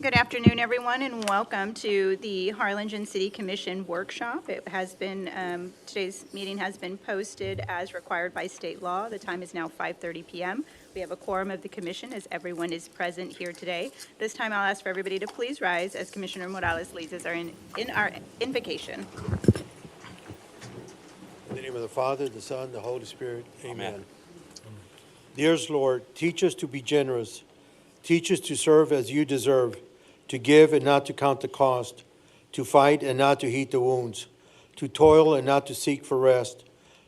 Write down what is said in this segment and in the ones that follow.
Good afternoon, everyone, and welcome to the Harlingen City Commission Workshop. It has been, today's meeting has been posted as required by state law. The time is now 5:30 p.m. We have a quorum of the commission as everyone is present here today. This time I'll ask for everybody to please rise as Commissioner Morales leads us in our invocation. In the name of the Father, the Son, the Holy Spirit, amen. Dearest Lord, teach us to be generous. Teach us to serve as you deserve, to give and not to count the cost, to fight and not to heed the wounds, to toil and not to seek for rest,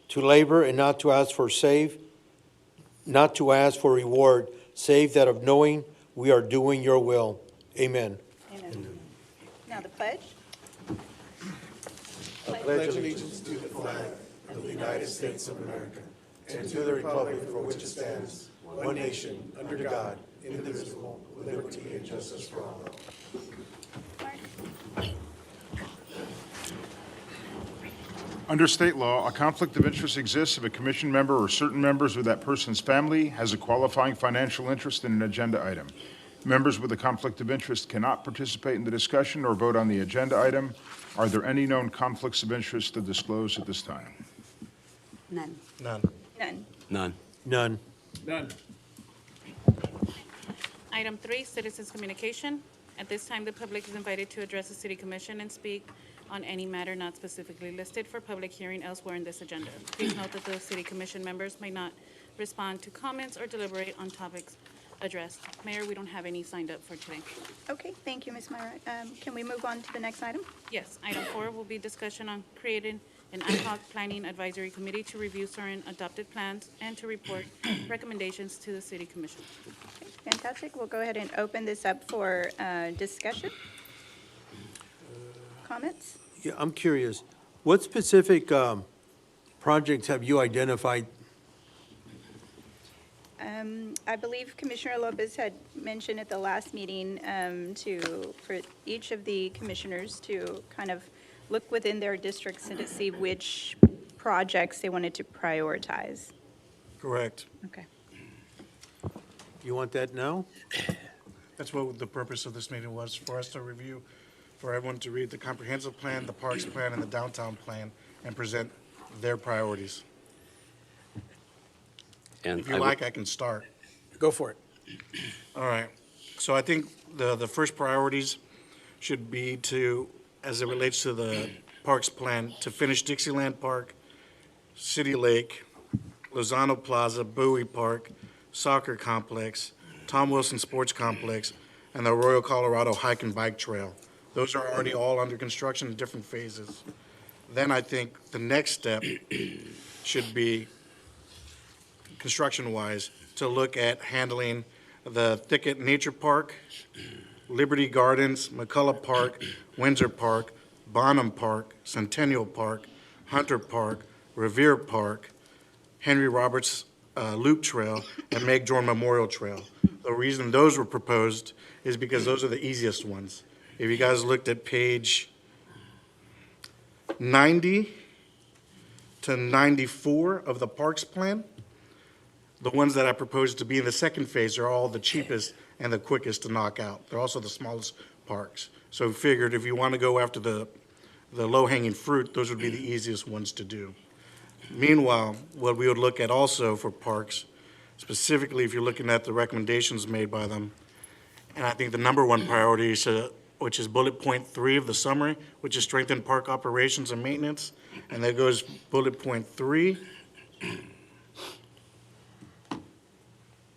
to labor and not to ask for not to ask for reward, save that of knowing we are doing your will. Amen. Amen. Now the pledge. I pledge allegiance to the flag of the United States of America and to the republic for which it stands, one nation, under God, indivisible, with liberty and justice for all. Under state law, a conflict of interest exists if a commission member or certain members of that person's family has a qualifying financial interest in an agenda item. Members with a conflict of interest cannot participate in the discussion or vote on the agenda item. Are there any known conflicts of interest to disclose at this time? None. None. None. None. None. None. Item 3, citizens' communication. At this time, the public is invited to address the city commission and speak on any matter not specifically listed for public hearing elsewhere in this agenda. Please note that the city commission members may not respond to comments or deliberate on topics addressed. Mayor, we don't have any signed up for today. Okay, thank you, Ms. Myra. Can we move on to the next item? Yes, item 4 will be discussion on creating an ad hoc planning advisory committee to review certain adopted plans and to report recommendations to the city commission. Okay, fantastic. We'll go ahead and open this up for discussion. Comments? Yeah, I'm curious, what specific projects have you identified? I believe Commissioner Lopez had mentioned at the last meeting for each of the commissioners to kind of look within their districts and to see which projects they wanted to prioritize. Correct. Okay. You want that now? That's what the purpose of this meeting was, for us to review, for everyone to read the comprehensive plan, the parks plan, and the downtown plan, and present their priorities. And If you like, I can start. Go for it. All right. So I think the first priorities should be to, as it relates to the parks plan, to finish Dixieland Park, City Lake, Lozano Plaza, Bowie Park, Soccer Complex, Tom Wilson Sports Complex, and the Royal Colorado Hike and Bike Trail. Those are already all under construction in different phases. Then I think the next step should be, construction-wise, to look at handling the Thicket Nature Park, Liberty Gardens, McCullough Park, Windsor Park, Bonham Park, Centennial Park, Hunter Park, Revere Park, Henry Roberts Loop Trail, and Meg Jordan Memorial Trail. The reason those were proposed is because those are the easiest ones. If you guys looked at page 90 to 94 of the Parks Plan, the ones that I proposed to be in the second phase are all the cheapest and the quickest to knock out. They're also the smallest parks. So we figured if you want to go after the low-hanging fruit, those would be the easiest ones to do. Meanwhile, what we would look at also for parks, specifically if you're looking at the recommendations made by them, and I think the number one priority is which is bullet point 3 of the summary, which is strengthen park operations and maintenance, and that goes bullet point 3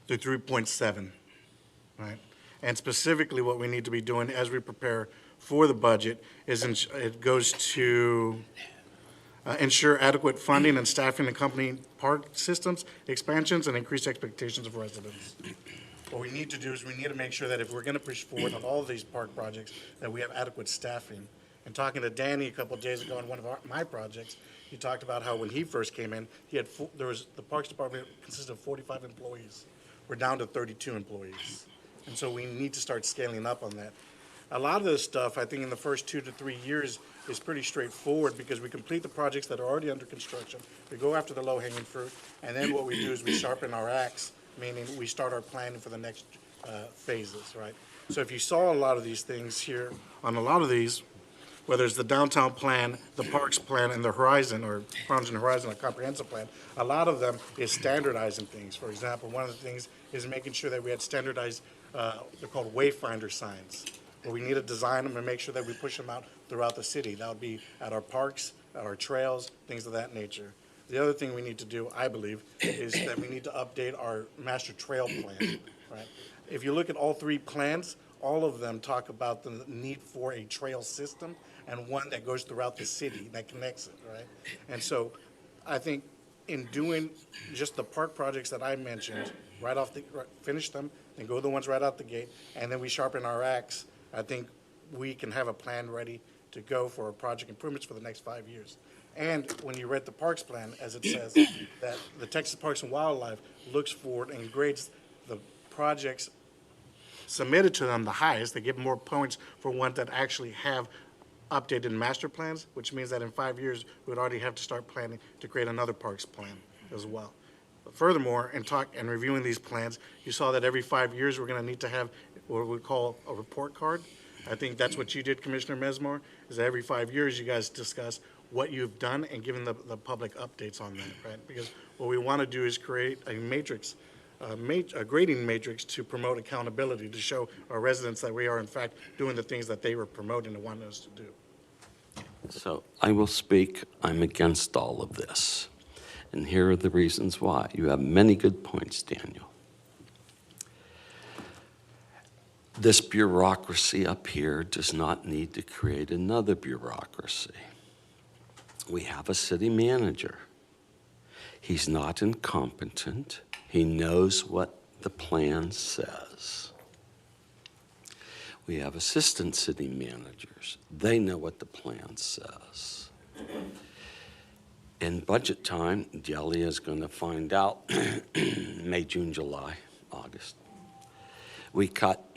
through 3.7, right? And specifically what we need to be doing as we prepare for the budget is it goes to ensure adequate funding and staffing accompanying park systems, expansions, and increased expectations of residents. What we need to do is we need to make sure that if we're going to push forward on all of these park projects, that we have adequate staffing. And talking to Danny a couple of days ago on one of my projects, he talked about how when he first came in, the Parks Department consisted of 45 employees. We're down to 32 employees. And so we need to start scaling up on that. A lot of this stuff, I think in the first 2 to 3 years, is pretty straightforward because we complete the projects that are already under construction. We go after the low-hanging fruit, and then what we do is we sharpen our axe, meaning we start our planning for the next phases, right? So if you saw a lot of these things here, on a lot of these, whether it's the downtown plan, the parks plan, and the Horizon, or Horizon Horizon, a comprehensive plan, a lot of them is standardizing things. For example, one of the things is making sure that we had standardized, they're called wayfinder signs, where we need to design them and make sure that we push them out throughout the city. That would be at our parks, at our trails, things of that nature. The other thing we need to do, I believe, is that we need to update our master trail plan, right? If you look at all three plans, all of them talk about the need for a trail system and one that goes throughout the city, that connects it, right? And so I think in doing just the park projects that I mentioned, finish them, then go the ones right out the gate, and then we sharpen our axe, I think we can have a plan ready to go for project improvements for the next 5 years. And when you read the parks plan, as it says, that the Texas Parks and Wildlife looks for and grades the projects submitted to them the highest. They give more points for ones that actually have updated master plans, which means that in 5 years, we would already have to start planning to create another parks plan as well. But furthermore, in reviewing these plans, you saw that every 5 years, we're going to need to have what we call a report card. I think that's what you did, Commissioner Mesmore, is that every 5 years, you guys discuss what you've done and given the public updates on that, right? Because what we want to do is create a matrix, a grading matrix to promote accountability, to show our residents that we are in fact doing the things that they were promoting and wanting us to do. So I will speak, I'm against all of this. And here are the reasons why. You have many good points, Daniel. This bureaucracy up here does not need to create another bureaucracy. We have a city manager. He's not incompetent. He knows what the plan says. We have assistant city managers. They know what the plan says. In budget time, Delia is going to find out May, June, July, August. We cut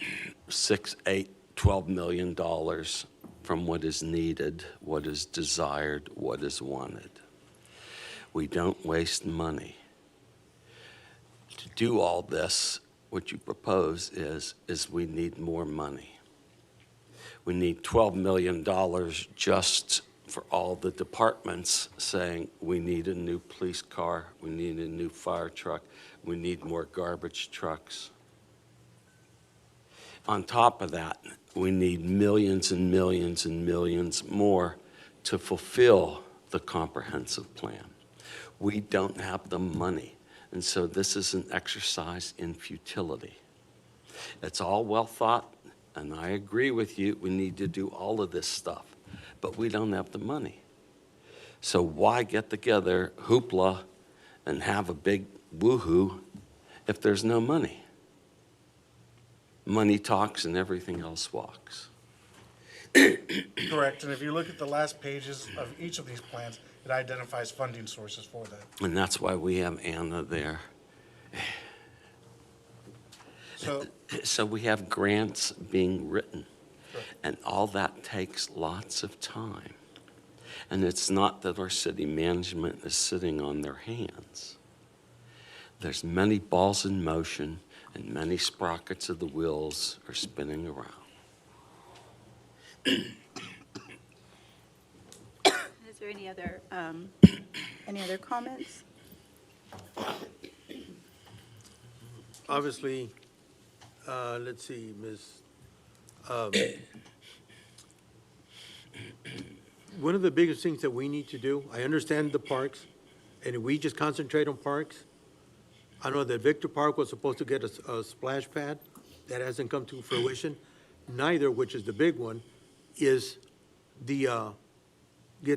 $6, $8, $12 million from what is needed, what is desired, what is wanted. We don't waste money. To do all this, what you propose is we need more money. We need $12 million just for all the departments saying we need a new police car, we need a new fire truck, we need more garbage trucks. On top of that, we need millions and millions and millions more to fulfill the comprehensive plan. We don't have the money, and so this is an exercise in futility. It's all well thought, and I agree with you, we need to do all of this stuff, but we don't have the money. So why get together, hoopla, and have a big woo-hoo if there's no money? Money talks and everything else walks. Correct, and if you look at the last pages of each of these plans, it identifies funding sources for that. And that's why we have Anna there. So we have grants being written, and all that takes lots of time. And it's not that our city management is sitting on their hands. There's many balls in motion, and many sprockets of the wheels are spinning around. Is there any other comments? Obviously, let's see, Ms. One of the biggest things that we need to do, I understand the parks, and if we just concentrate on parks, I know that Victor Park was supposed to get a splash pad. That hasn't come to fruition. Neither, which is the big one, is get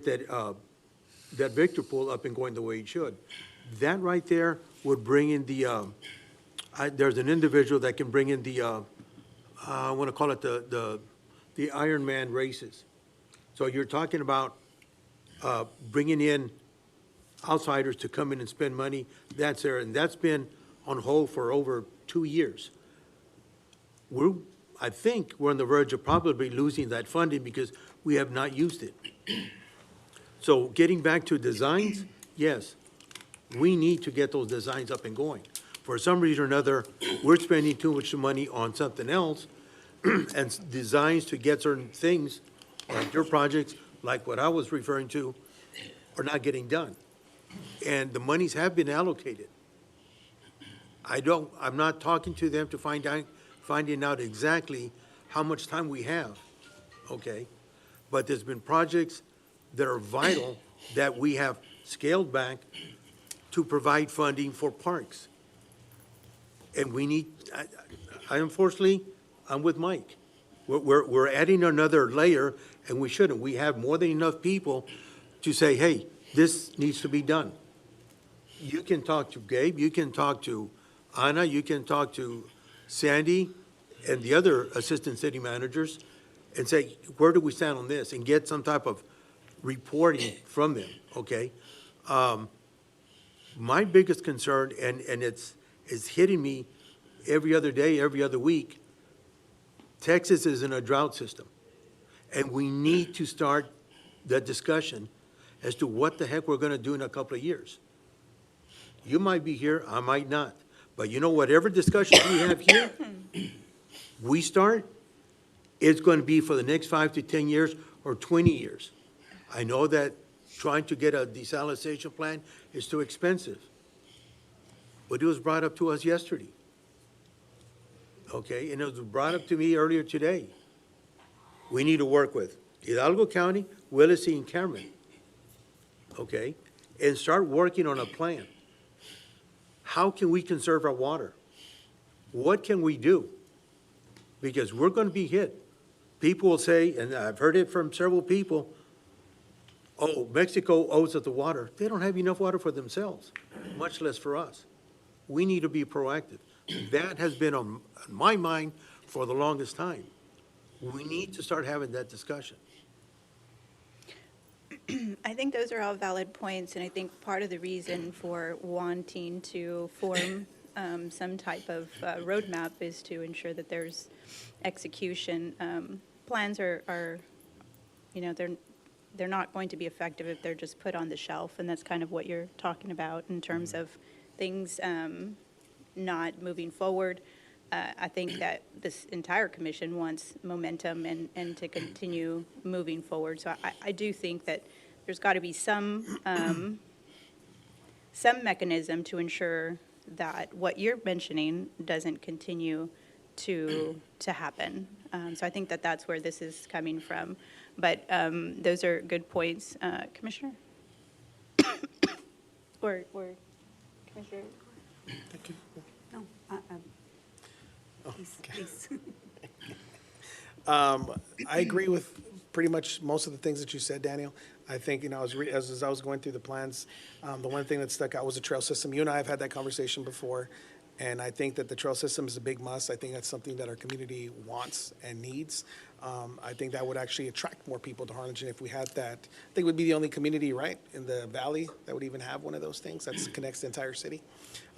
that Victor pool up and going the way it should. That right there would bring in there's an individual that can bring in I want to call it the Ironman races. So you're talking about bringing in outsiders to come in and spend money. That's there, and that's been on hold for over 2 years. I think we're on the verge of probably losing that funding because we have not used it. So getting back to designs, yes, we need to get those designs up and going. For some reason or another, we're spending too much money on something else and designs to get certain things, like your projects, like what I was referring to, are not getting done. And the monies have been allocated. I'm not talking to them to finding out exactly how much time we have, okay? But there's been projects that are vital that we have scaled back to provide funding for parks. And we need, I unfortunately, I'm with Mike. We're adding another layer, and we shouldn't. We have more than enough people to say, hey, this needs to be done. You can talk to Gabe, you can talk to Ana, you can talk to Sandy and the other assistant city managers and say, where do we stand on this? And get some type of reporting from them, okay? My biggest concern, and it's hitting me every other day, every other week, Texas is in a drought system. And we need to start the discussion as to what the heck we're gonna do in a couple of years. You might be here, I might not. But you know, whatever discussion we have here, we start, it's going to be for the next 5 to 10 years or 20 years. I know that trying to get a desalination plant is too expensive. But it was brought up to us yesterday. Okay, and it was brought up to me earlier today. We need to work with Hidalgo County, Willacy, and Cameron. Okay, and start working on a plan. How can we conserve our water? What can we do? Because we're going to be hit. People will say, and I've heard it from several people, oh, Mexico owes us the water. They don't have enough water for themselves, much less for us. We need to be proactive. That has been on my mind for the longest time. We need to start having that discussion. I think those are all valid points, and I think part of the reason for wanting to form some type of roadmap is to ensure that there's execution. Plans are, you know, they're not going to be effective if they're just put on the shelf, and that's kind of what you're talking about in terms of things not moving forward. I think that this entire commission wants momentum and to continue moving forward. So I do think that there's got to be some mechanism to ensure that what you're mentioning doesn't continue to happen. So I think that that's where this is coming from. But those are good points. Commissioner? or Commissioner? No, please. I agree with pretty much most of the things that you said, Daniel. I think, you know, as I was going through the plans, the one thing that stuck out was the trail system. You and I have had that conversation before, and I think that the trail system is a big must. I think that's something that our community wants and needs. I think that would actually attract more people to Harlingen if we had that. I think it would be the only community, right, in the valley that would even have one of those things that connects the entire city.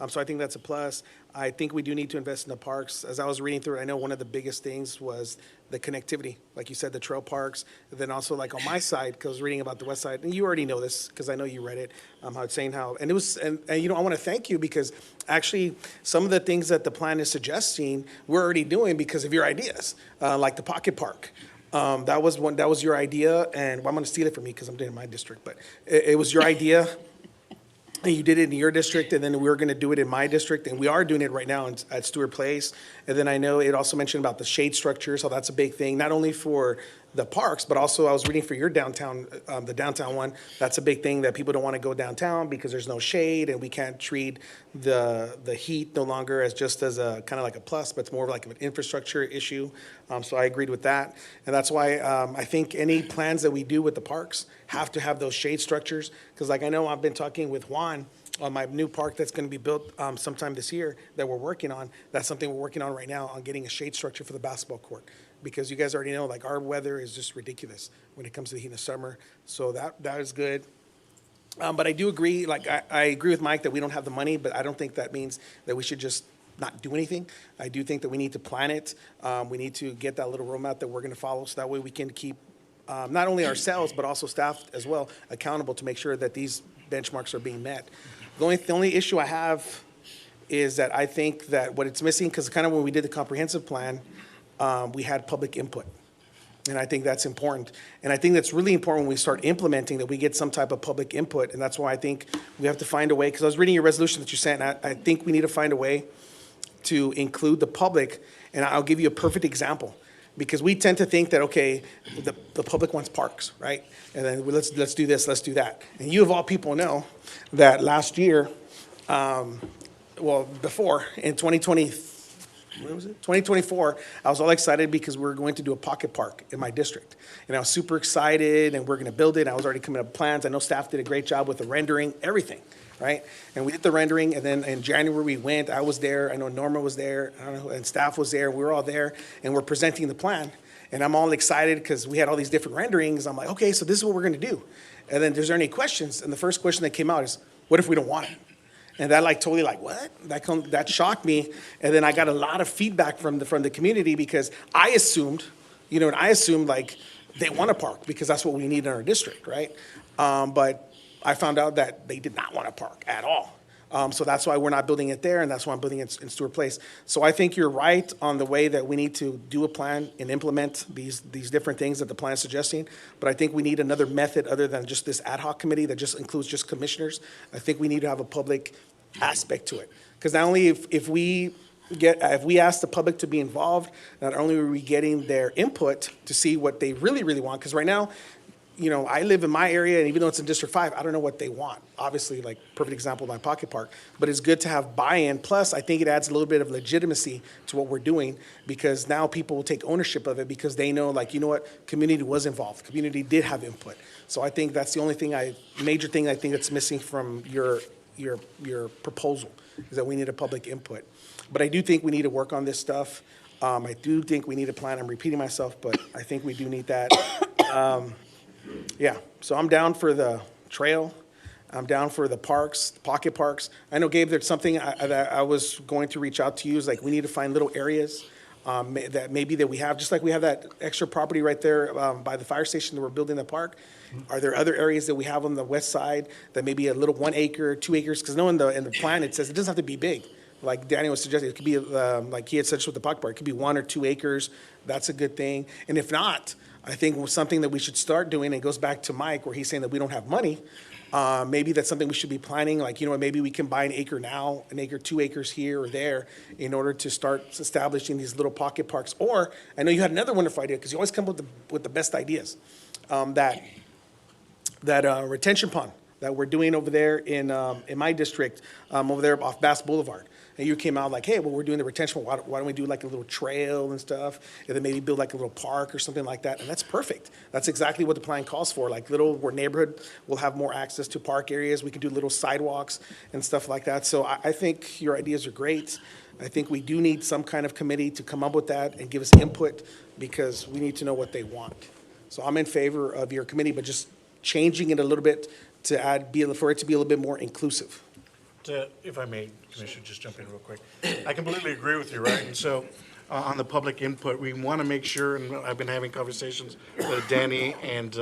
So I think that's a plus. I think we do need to invest in the parks. As I was reading through it, I know one of the biggest things was the connectivity. Like you said, the trail parks. And then also like on my side, because I was reading about the west side, and you already know this because I know you read it, how it's saying how, and it was, and you know, I want to thank you because actually some of the things that the plan is suggesting, we're already doing because of your ideas, like the pocket park. That was your idea, and well, I'm going to steal it from me because I'm doing it in my district, but it was your idea. And you did it in your district, and then we were going to do it in my district, and we are doing it right now at Stewart Place. And then I know it also mentioned about the shade structure, so that's a big thing, not only for the parks, but also I was reading for your downtown, the downtown one. That's a big thing that people don't want to go downtown because there's no shade, and we can't treat the heat no longer as just as a kind of like a plus, but it's more of like an infrastructure issue. So I agreed with that, and that's why I think any plans that we do with the parks have to have those shade structures. Because like I know I've been talking with Juan on my new park that's going to be built sometime this year that we're working on. That's something we're working on right now on getting a shade structure for the basketball court. Because you guys already know, like, our weather is just ridiculous when it comes to the heat in the summer. So that is good. But I do agree, like, I agree with Mike that we don't have the money, but I don't think that means that we should just not do anything. I do think that we need to plan it. We need to get that little roadmap that we're going to follow so that way we can keep not only ourselves, but also staff as well accountable to make sure that these benchmarks are being met. The only issue I have is that I think that what it's missing, because kind of when we did the comprehensive plan, we had public input. And I think that's important. And I think that's really important when we start implementing, that we get some type of public input. And that's why I think we have to find a way, because I was reading your resolution that you sent, and I think we need to find a way to include the public. And I'll give you a perfect example, because we tend to think that, okay, the public wants parks, right? And then let's do this, let's do that. And you of all people know that last year, before, in 2024, I was all excited because we were going to do a pocket park in my district. And I was super excited, and we're going to build it. I was already coming up with plans. I know staff did a great job with the rendering, everything, right? And we did the rendering, and then in January we went. I was there. I know Norma was there, I don't know, and staff was there. We were all there, and we're presenting the plan. And I'm all excited because we had all these different renderings. I'm like, okay, so this is what we're going to do. And then, is there any questions? And the first question that came out is, what if we don't want it? And that totally what? That shocked me. And then I got a lot of feedback from the community, because I assumed, they want a park because that's what we need in our district, right? But I found out that they did not want a park at all. So that's why we're not building it there, and that's why I'm building it in Stewart Place. So I think you're right on the way that we need to do a plan and implement these different things that the plan is suggesting. But I think we need another method other than just this ad hoc committee that just includes just commissioners. I think we need to have a public aspect to it. Because not only if we ask the public to be involved, not only are we getting their input to see what they really, really want, because right now, I live in my area, and even though it's in District 5, I don't know what they want. Obviously, perfect example, my pocket park. But it's good to have buy-in. Plus, I think it adds a little bit of legitimacy to what we're doing, because now people will take ownership of it, because they know, community was involved. Community did have input. So I think that's the only major thing I think that's missing from your proposal, is that we need a public input. But I do think we need to work on this stuff. I do think we need a plan. I'm repeating myself, but I think we do need that. Yeah, so I'm down for the trail. I'm down for the parks, pocket parks. I know, Gabe, there's something that I was going to reach out to you, is we need to find little areas that we have, just like we have that extra property right there by the fire station that we're building the park. Are there other areas that we have on the west side that maybe a little 1 acre, 2 acres? Because in the plan, it says it doesn't have to be big. Like Danny was suggesting, it could be, like he had said with the pocket park, it could be 1 or 2 acres. That's a good thing. And if not, I think something that we should start doing, and it goes back to Mike, where he's saying that we don't have money. Maybe that's something we should be planning, maybe we can buy an acre now, an acre, 2 acres here or there, in order to start establishing these little pocket parks. Or, I know you had another wonderful idea, because you always come up with the best ideas. That retention pond that we're doing over there in my district, over there off Bass Boulevard. And you came out hey, well, we're doing the retention, why don't we do a little trail and stuff, and then maybe build a little park or something like that, and that's perfect. That's exactly what the plan calls for, where neighborhood will have more access to park areas, we can do little sidewalks and stuff like that. So I think your ideas are great. I think we do need some kind of committee to come up with that and give us input, because we need to know what they want. So I'm in favor of your committee, but just changing it a little bit for it to be a little bit more inclusive. If I may, Commissioner, just jump in real quick. I completely agree with you, right? And so on the public input, we want to make sure, and I've been having conversations with Danny and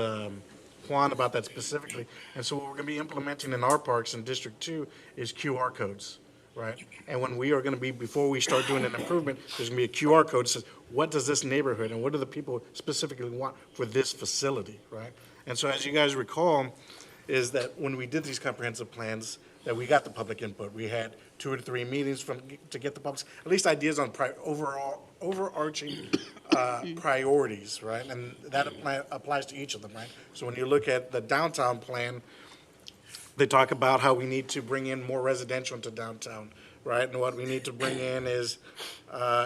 Juan about that specifically. And so what we're going to be implementing in our parks in District 2 is QR codes, right? And when we are going to be, before we start doing an improvement, there's going to be a QR code that says, what does this neighborhood and what do the people specifically want for this facility, right? And so as you guys recall, is that when we did these comprehensive plans, that we got the public input. We had 2 or 3 meetings to get the public, at least ideas on overarching priorities, right? And that applies to each of them, right? So when you look at the downtown plan, they talk about how we need to bring in more residential into downtown, right? And what we need to bring in is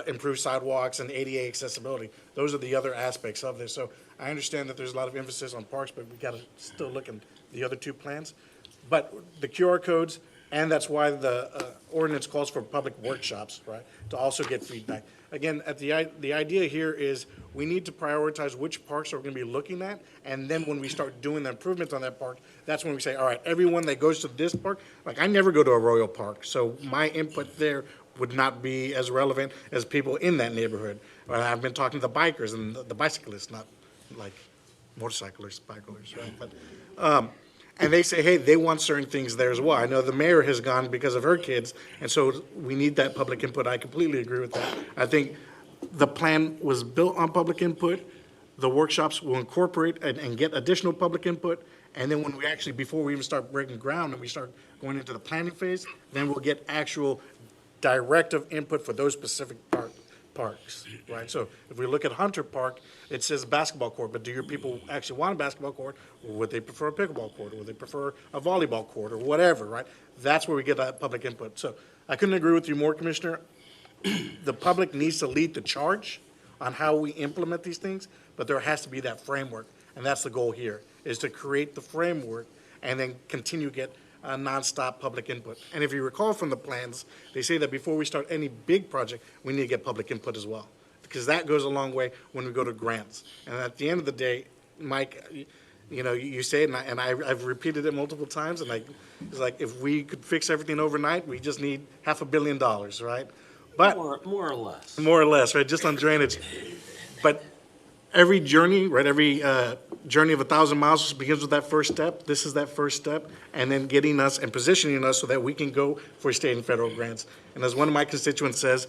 improve sidewalks and ADA accessibility. Those are the other aspects of this. So I understand that there's a lot of emphasis on parks, but we got to still look at the other 2 plans. But the QR codes, and that's why the ordinance calls for public workshops, right, to also get feedback. Again, the idea here is we need to prioritize which parks we're going to be looking at, and then when we start doing the improvements on that park, that's when we say, all right, everyone that goes to this park, I never go to a Royal Park, so my input there would not be as relevant as people in that neighborhood. I've been talking to the bikers and the bicyclists, not like motorcyclists, bikers, right? But, and they say, hey, they want certain things there as well. I know the mayor has gone because of her kids, and so we need that public input. I completely agree with that. I think the plan was built on public input. The workshops will incorporate and get additional public input. And then when we actually, before we even start breaking ground and we start going into the planning phase, then we'll get actual directive input for those specific parks, right? So if we look at Hunter Park, it says basketball court, but do your people actually want a basketball court? Or would they prefer a pickleball court? Or would they prefer a volleyball court or whatever, right? That's where we get that public input. So I couldn't agree with you more, Commissioner. The public needs to lead the charge on how we implement these things, but there has to be that framework. And that's the goal here, is to create the framework and then continue to get nonstop public input. And if you recall from the plans, they say that before we start any big project, we need to get public input as well, because that goes a long way when we go to grants. And at the end of the day, Mike, you know, you say it, and I've repeated it multiple times, and it's like, if we could fix everything overnight, we just need $500 million, right? But More or less. more or less, right, just on drainage. But every journey, right, every journey of 1,000 miles begins with that first step. This is that first step, and then getting us and positioning us so that we can go for state and federal grants. And as one of my constituents says,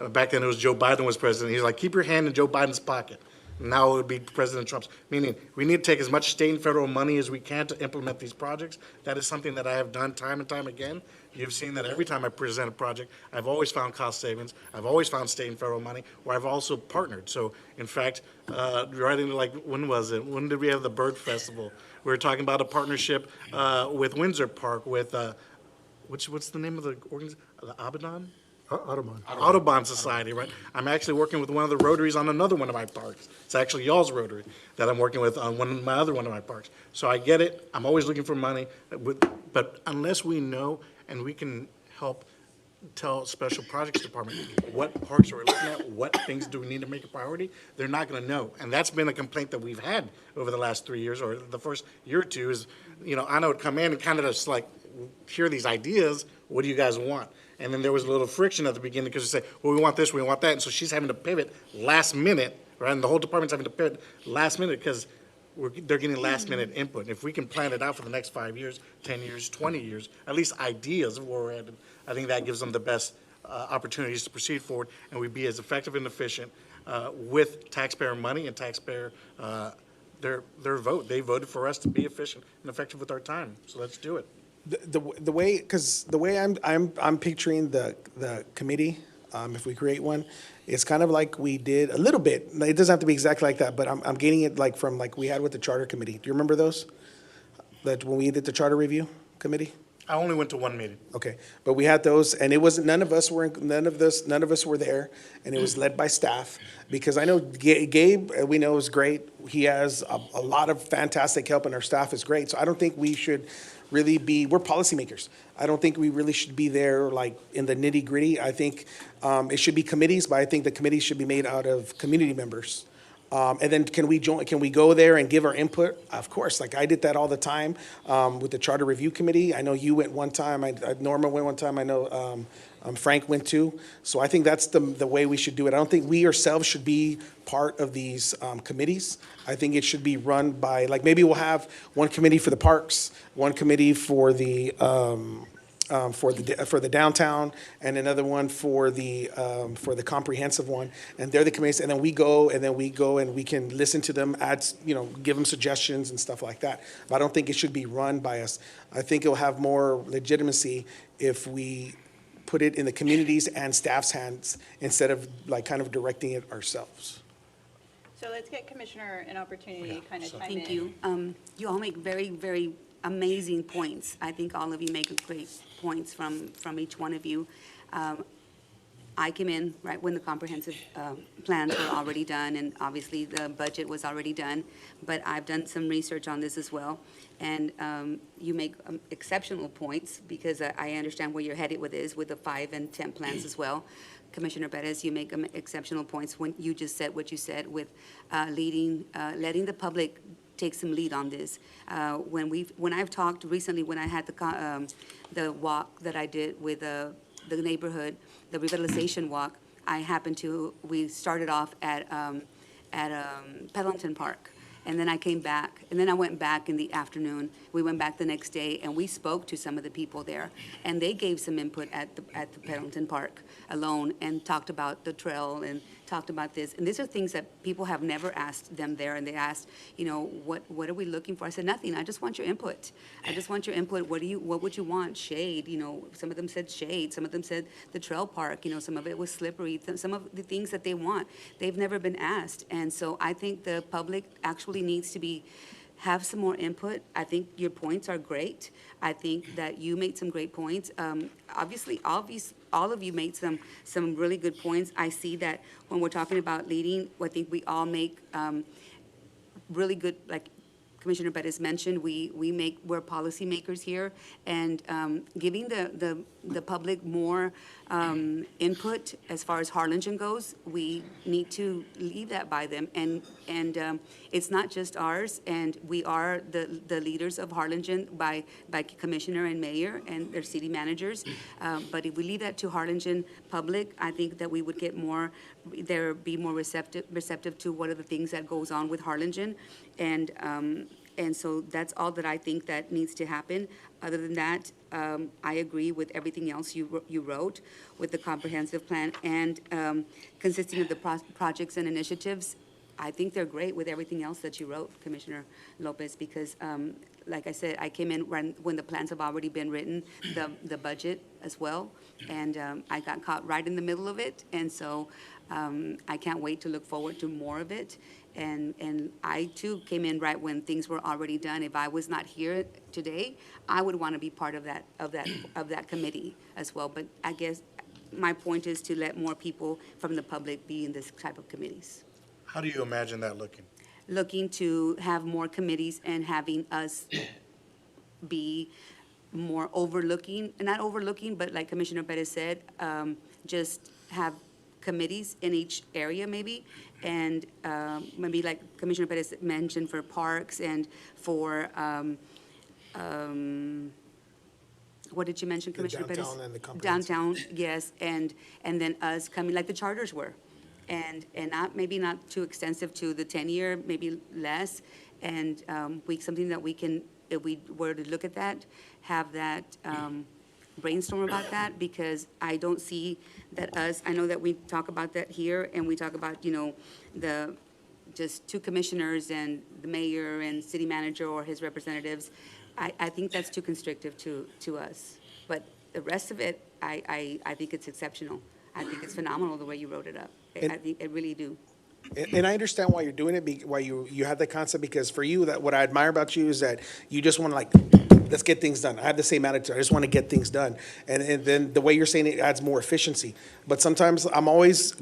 back then it was Joe Biden was president, he's like, keep your hand in Joe Biden's pocket. Now it would be President Trump's, meaning we need to take as much state and federal money as we can to implement these projects. That is something that I have done time and time again. You've seen that every time I present a project, I've always found cost savings. I've always found state and federal money, or I've also partnered. So, in fact, right into like, when was it? When did we have the Bird Festival? We were talking about a partnership with Windsor Park, with, what's the name of the organization? The Abaddon? Audubon. Audubon Society, right? I'm actually working with one of the Rotaries on another one of my parks. It's actually y'all's Rotary that I'm working with on one of my parks. So I get it. I'm always looking for money. But unless we know and we can help tell Special Projects Department what parks are we looking at, what things do we need to make a priority, they're not going to know. And that's been a complaint that we've had over the last 3 years, or the first year or two, is, you know, Anna would come in and kind of just like hear these ideas. What do you guys want? And then there was a little friction at the beginning because they say, well, we want this, we want that. And so she's having to pivot last minute, right? And the whole department's having to pivot last minute because they're getting last minute input. And if we can plan it out for the next 5 years, 10 years, 20 years, at least ideas of where we're headed, I think that gives them the best opportunities to proceed forward, and we be as effective and efficient with taxpayer money and taxpayer, their vote. They voted for us to be efficient and effective with our time. So let's do it. The way, because the way I'm picturing the committee, if we create one, it's kind of like we did a little bit. It doesn't have to be exactly like that, but I'm getting it like from like we had with the charter committee. Do you remember those? That when we did the charter review committee? I only went to one meeting. Okay, but we had those, and it wasn't, none of us were there, and it was led by staff, because I know Gabe, we know, is great. He has a lot of fantastic help, and our staff is great, so I don't think we should really be, we're policymakers. I don't think we really should be there, like, in the nitty-gritty. I think it should be committees, but I think the committees should be made out of community members. And then can we go there and give our input? Of course, like I did that all the time with the Charter Review Committee. I know you went one time, Norma went one time, I know Frank went too. So I think that's the way we should do it. I don't think we ourselves should be part of these committees. I think it should be run by, like, maybe we'll have one committee for the parks, one committee for the downtown, and another one for the comprehensive one, and they're the committees, and then we go and we can listen to them, give them suggestions and stuff like that. But I don't think it should be run by us. I think it'll have more legitimacy if we put it in the communities and staff's hands instead of like kind of directing it ourselves. So let's get Commissioner an opportunity to kind of chime in. Thank you. You all make very, very amazing points. I think all of you make great points from each one of you. I came in right when the comprehensive plans were already done, and obviously the budget was already done, but I've done some research on this as well. And you make exceptional points, because I understand where you're headed with this, with the 5 and 10 plans as well. Commissioner Perez, you make exceptional points when you just said what you said with letting the public take some lead on this. When I've talked recently, when I had the walk that I did with the neighborhood, the revitalization walk, we started off at Pendleton Park. And then I came back, and then I went back in the afternoon. We went back the next day, and we spoke to some of the people there, and they gave some input at the Pendleton Park alone, and talked about the trail, and talked about this, and these are things that people have never asked them there, and they asked, you know, what are we looking for? I said, nothing, I just want your input. I just want your input. What would you want? Shade, you know, some of them said shade, some of them said the trail park, you know, some of it was slippery, some of the things that they want, they've never been asked. And so I think the public actually needs to have some more input. I think your points are great. I think that you made some great points. Obviously, all of you made some really good points. I see that when we're talking about leading, I think we all make really good, like Commissioner Bettis mentioned, we're policymakers here, and giving the public more input as far as Harlingen goes, we need to leave that by them, and it's not just ours, and we are the leaders of Harlingen by commissioner and mayor and their city managers, but if we leave that to Harlingen public, I think that we would get more, be more receptive to what are the things that goes on with Harlingen, and so that's all that I think that needs to happen. Other than that, I agree with everything else you wrote with the comprehensive plan and consisting of the projects and initiatives. I think they're great with everything else that you wrote, Commissioner Lopez, because like I said, I came in when the plans have already been written, the budget as well, and I got caught right in the middle of it, and so I can't wait to look forward to more of it. And I too came in right when things were already done. If I was not here today, I would want to be part of that committee as well. But I guess my point is to let more people from the public be in this type of committees. How do you imagine that looking? Looking to have more committees and having us be more overlooking, not overlooking, but like Commissioner Perez said, just have committees in each area maybe, and maybe like Commissioner Perez mentioned for parks and for, what did you mention, Commissioner Perez? downtown and the comprehensive. Downtown, yes, and then us coming, like the charters were. And maybe not too extensive to the 10-year, maybe less, and something that we can, if we were to look at that, have that brainstorm about that, because I don't see that I know that we talk about that here, and we talk about, the just two commissioners and the mayor and city manager or his representatives. I think that's too constrictive to us. But the rest of it, I think it's exceptional. I think it's phenomenal the way you wrote it up. I think I really do. And I understand why you're doing it, why you have that concept, because for you, that what I admire about you is that you just want to let's get things done. I have the same attitude. I just want to get things done. And then the way you're saying it adds more efficiency. But sometimes I'm always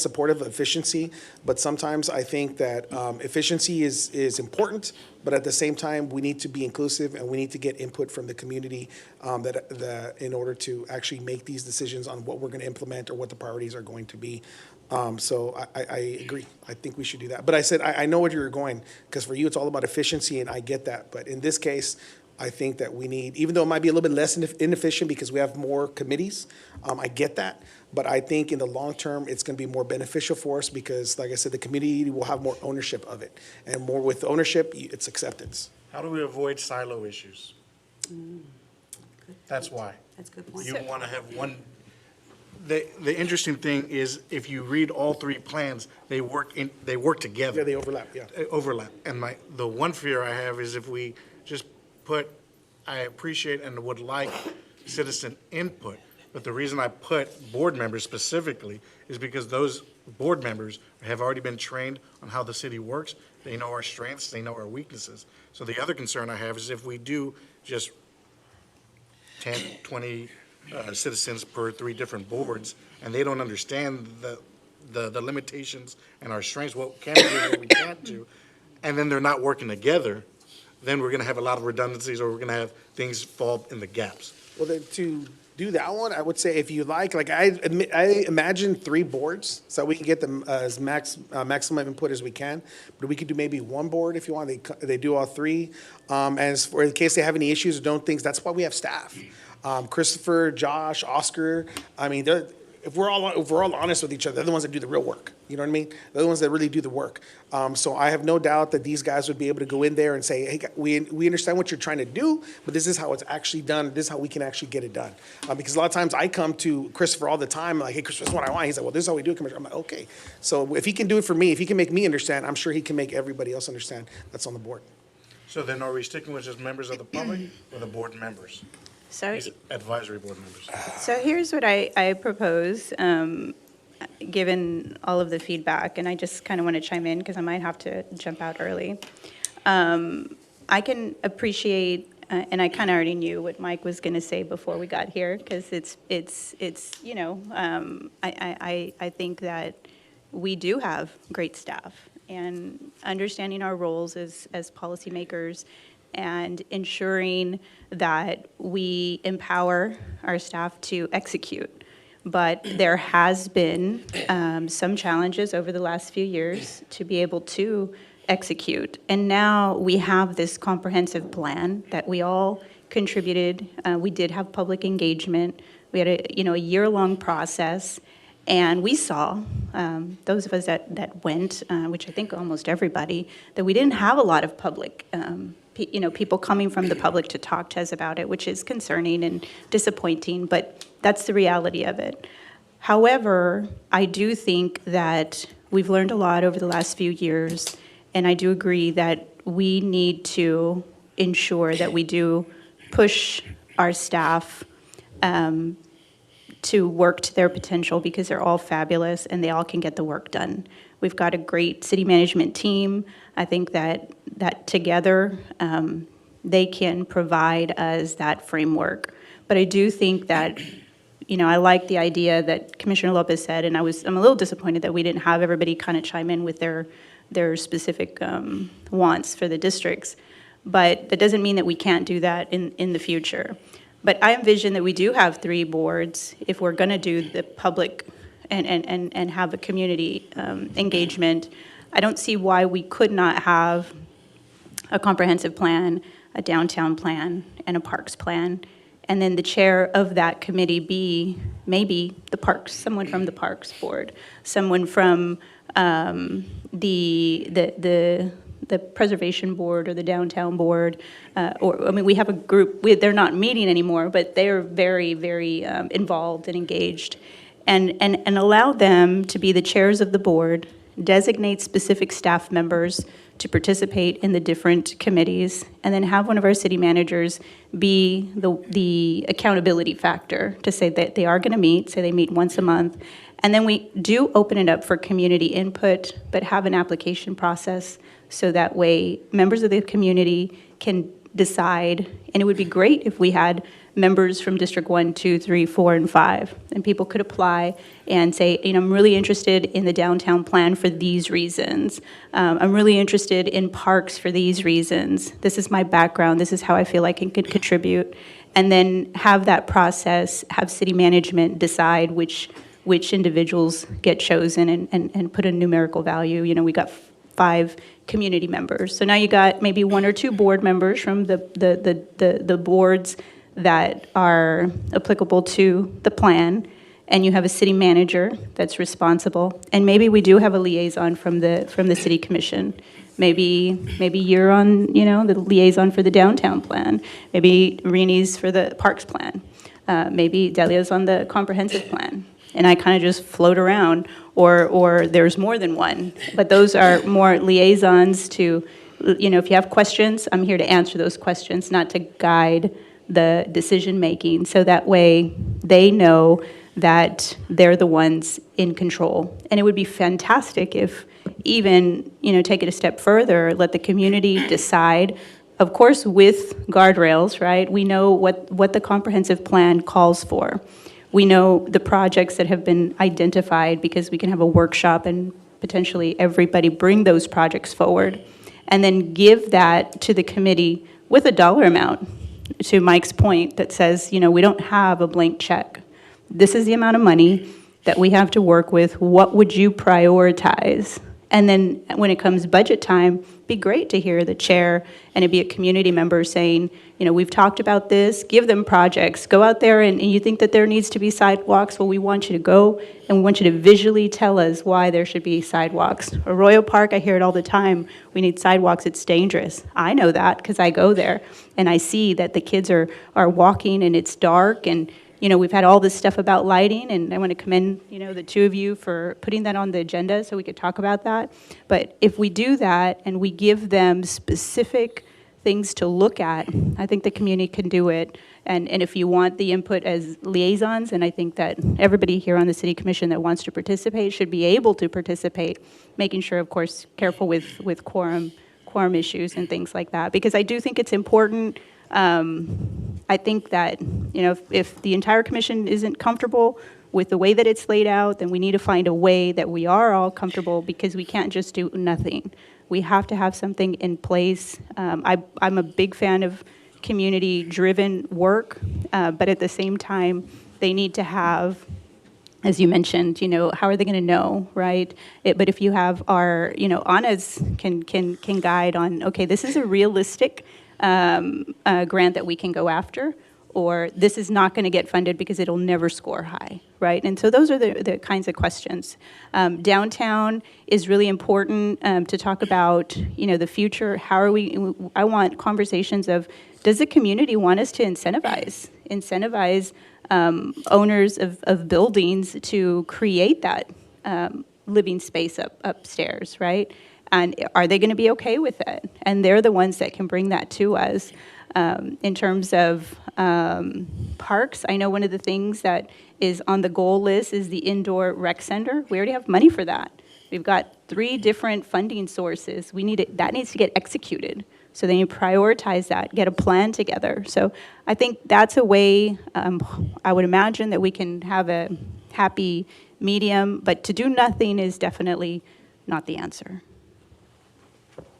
supportive of efficiency, but sometimes I think that efficiency is important, but at the same time, we need to be inclusive and we need to get input from the community in order to actually make these decisions on what we're going to implement or what the priorities are going to be. So I agree. I think we should do that. But I said, I know where you're going, because for you, it's all about efficiency, and I get that. But in this case, I think that we need, even though it might be a little bit less inefficient because we have more committees, I get that. But I think in the long term, it's going to be more beneficial for us because, like I said, the community will have more ownership of it. And more with ownership, it's acceptance. How do we avoid silo issues? That's why. That's a good point. You want to have one. The interesting thing is, if you read all three plans, they work together. Yeah, they overlap, yeah. Overlap. And the one fear I have is if we just I appreciate and would like citizen input, but the reason I put board members specifically is because those board members have already been trained on how the city works. They know our strengths, they know our weaknesses. So the other concern I have is if we do just 10, 20 citizens per three different boards, and they don't understand the limitations and our strengths, what can we do, what we can't do, and then they're not working together, then we're going to have a lot of redundancies, or we're going to have things fall in the gaps. Well, then to do that one, I would say if you like I imagine 3 boards so we can get them as maximum input as we can. But we could do maybe 1 board if you want. They do all 3. As for in case they have any issues or don't things, that's why we have staff. Christopher, Josh, Oscar. I mean, if we're all honest with each other, they're the ones that do the real work. You know what I mean? They're the ones that really do the work. So I have no doubt that these guys would be able to go in there and say, hey, we understand what you're trying to do, but this is how it's actually done. This is how we can actually get it done. Because a lot of times I come to Christopher all the time, like, hey, Christopher, this is what I want. He's like, well, this is how we do it, Commissioner. I'm like, okay. So if he can do it for me, if he can make me understand, I'm sure he can make everybody else understand that's on the board. So then are we sticking with just members of the public or the board members? So, These advisory board members? so here's what I propose, given all of the feedback, and I just kind of want to chime in because I might have to jump out early. I can appreciate, and I kind of already knew what Mike was going to say before we got here, because it's you know, I think that we do have great staff, and understanding our roles as policymakers and ensuring that we empower our staff to execute. But there has been some challenges over the last few years to be able to execute. And now we have this comprehensive plan that we all contributed. We did have public engagement. We had a year-long process. And we saw, those of us that went, which I think almost everybody, that we didn't have a lot of public, people coming from the public to talk to us about it, which is concerning and disappointing, but that's the reality of it. However, I do think that we've learned a lot over the last few years, and I do agree that we need to ensure that we do push our staff to work to their potential, because they're all fabulous and they all can get the work done. We've got a great city management team. I think that together they can provide us that framework. But I do think that, I like the idea that Commissioner Lopez said, and I'm a little disappointed that we didn't have everybody kind of chime in with their specific wants for the districts. But that doesn't mean that we can't do that in the future. But I envision that we do have 3 boards if we're going to do the public and have a community engagement. I don't see why we could not have a comprehensive plan, a downtown plan, and a parks plan. And then the chair of that committee be maybe the parks, someone from the parks board, someone from the preservation board or the downtown board, we have a group, they're not meeting anymore, but they're very, very involved and engaged. And allow them to be the chairs of the board, designate specific staff members to participate in the different committees, and then have one of our city managers be the accountability factor to say that they are going to meet, say they meet once a month. And then we do open it up for community input, but have an application process so that way members of the community can decide. And it would be great if we had members from District 1, 2, 3, 4, and 5, and people could apply and say, I'm really interested in the downtown plan for these reasons. I'm really interested in parks for these reasons. This is my background. This is how I feel I can contribute. And then have that process, have city management decide which individuals get chosen and put a numerical value. We got 5 community members. So now you got maybe 1 or 2 board members from the boards that are applicable to the plan, and you have a city manager that's responsible, and maybe we do have a liaison from the city commission. Maybe you're on, the liaison for the downtown plan. Maybe Reni's for the parks plan. Maybe Delia's on the comprehensive plan. And I kind of just float around, or there's more than one. But those are more liaisons to, if you have questions, I'm here to answer those questions, not to guide the decision-making. So that way they know that they're the ones in control. And it would be fantastic if even, take it a step further, let the community decide, of course, with guardrails, right? We know what the comprehensive plan calls for. We know the projects that have been identified, because we can have a workshop and potentially everybody bring those projects forward, and then give that to the committee with a dollar amount, to Mike's point, that says, we don't have a blank check. This is the amount of money that we have to work with. What would you prioritize? And then when it comes budget time, be great to hear the chair and it'd be a community member saying, you know, we've talked about this, give them projects, go out there and you think that there needs to be sidewalks, well, we want you to go and we want you to visually tell us why there should be sidewalks. Arroyo Park, I hear it all the time, we need sidewalks, it's dangerous. I know that because I go there and I see that the kids are walking and it's dark and, you know, we've had all this stuff about lighting, and I want to commend, you know, the two of you for putting that on the agenda so we could talk about that. But if we do that and we give them specific things to look at, I think the community can do it. And if you want the input as liaisons, and I think that everybody here on the city commission that wants to participate should be able to participate, making sure, of course, careful with quorum issues and things like that. Because I do think it's important. I think that, you know, if the entire commission isn't comfortable with the way that it's laid out, then we need to find a way that we are all comfortable, because we can't just do nothing. We have to have something in place. I'm a big fan of community-driven work, but at the same time, they need to have, as you mentioned, you know, how are they going to know, right? But if you have our, you know, Anna's can guide on, okay, this is a realistic grant that we can go after, or this is not going to get funded because it'll never score high, right? And so those are the kinds of questions. Downtown is really important to talk about, you know, the future. How are we, I want conversations of, does the community want us to incentivize owners of buildings to create that living space upstairs, right? And are they going to be okay with it? And they're the ones that can bring that to us. In terms of parks, I know one of the things that is on the goal list is the indoor rec center. We already have money for that. We've got 3 different funding sources. That needs to get executed. So then you prioritize that, get a plan together. So I think that's a way, I would imagine, that we can have a happy medium, but to do nothing is definitely not the answer.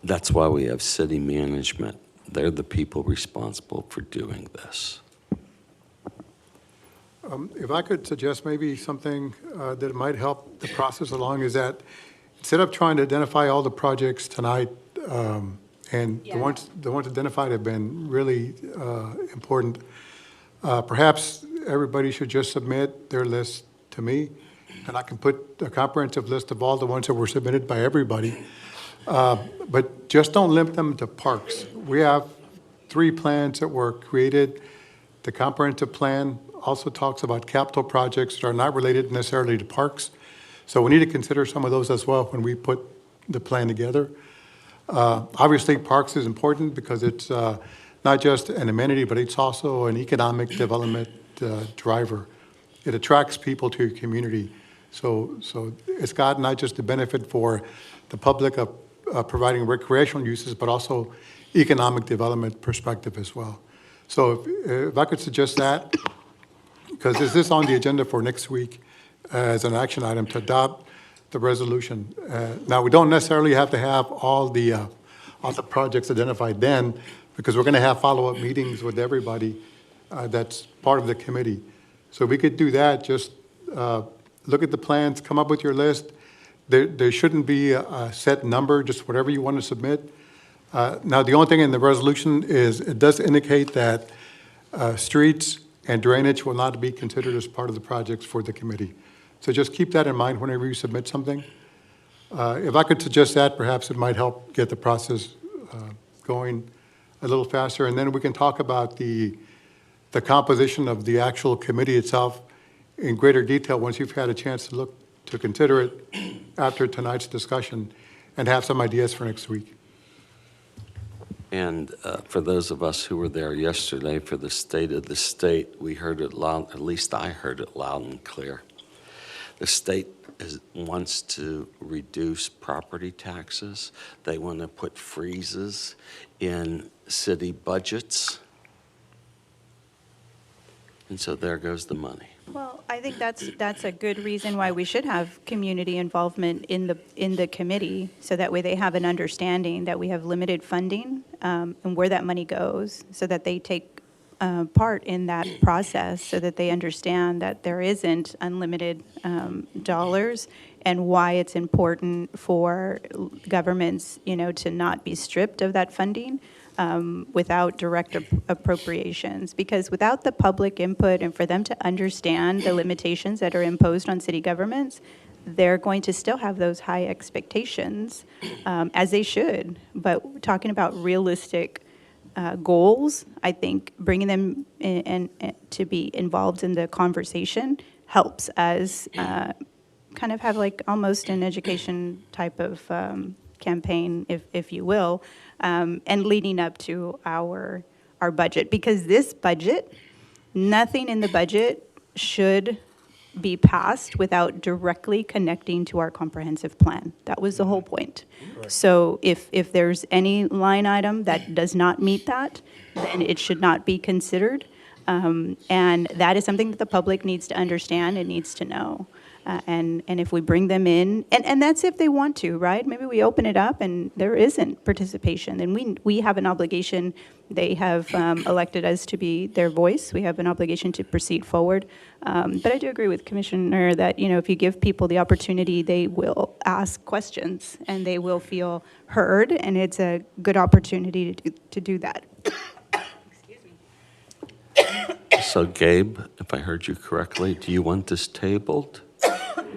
That's why we have city management. They're the people responsible for doing this. If I could suggest maybe something that might help the process along, is that instead of trying to identify all the projects tonight, and the ones identified have been really important, perhaps everybody should just submit their list to me, and I can put a comprehensive list of all the ones that were submitted by everybody. But just don't limit them to parks. We have 3 plans that were created. The comprehensive plan also talks about capital projects that are not related necessarily to parks. So we need to consider some of those as well when we put the plan together. Obviously, parks is important because it's not just an amenity, but it's also an economic development driver. It attracts people to your community. So it's got not just the benefit for the public of providing recreational uses, but also economic development perspective as well. So if I could suggest that, because this is on the agenda for next week as an action item to adopt the resolution. Now, we don't necessarily have to have all the projects identified then, because we're going to have follow-up meetings with everybody that's part of the committee. So we could do that, just look at the plans, come up with your list. There shouldn't be a set number, just whatever you want to submit. Now, the only thing in the resolution is it does indicate that streets and drainage will not be considered as part of the projects for the committee. So just keep that in mind whenever you submit something. If I could suggest that, perhaps it might help get the process going a little faster. And then we can talk about the composition of the actual committee itself in greater detail once you've had a chance to consider it after tonight's discussion and have some ideas for next week. And for those of us who were there yesterday for the State of the State, we heard it loud, at least I heard it loud and clear. The state wants to reduce property taxes. They want to put freezes in city budgets. And so there goes the money. Well, I think that's a good reason why we should have community involvement in the committee, so that way they have an understanding that we have limited funding and where that money goes, so that they take part in that process so that they understand that there isn't unlimited dollars and why it's important for governments, to not be stripped of that funding without direct appropriations. Because without the public input and for them to understand the limitations that are imposed on city governments, they're going to still have those high expectations, as they should. But talking about realistic goals, I think bringing them in to be involved in the conversation helps us kind of have like almost an education type of campaign, if you will, and leading up to our budget. Because this budget, nothing in the budget should be passed without directly connecting to our comprehensive plan. That was the whole point. So if there's any line item that does not meet that, then it should not be considered. And that is something that the public needs to understand and needs to know. And if we bring them in, and that's if they want to, right? Maybe we open it up and there isn't participation, then we have an obligation. They have elected us to be their voice. We have an obligation to proceed forward. But I do agree with Commissioner that, if you give people the opportunity, they will ask questions and they will feel heard, and it's a good opportunity to do that. So Gabe, if I heard you correctly, do you want this tabled?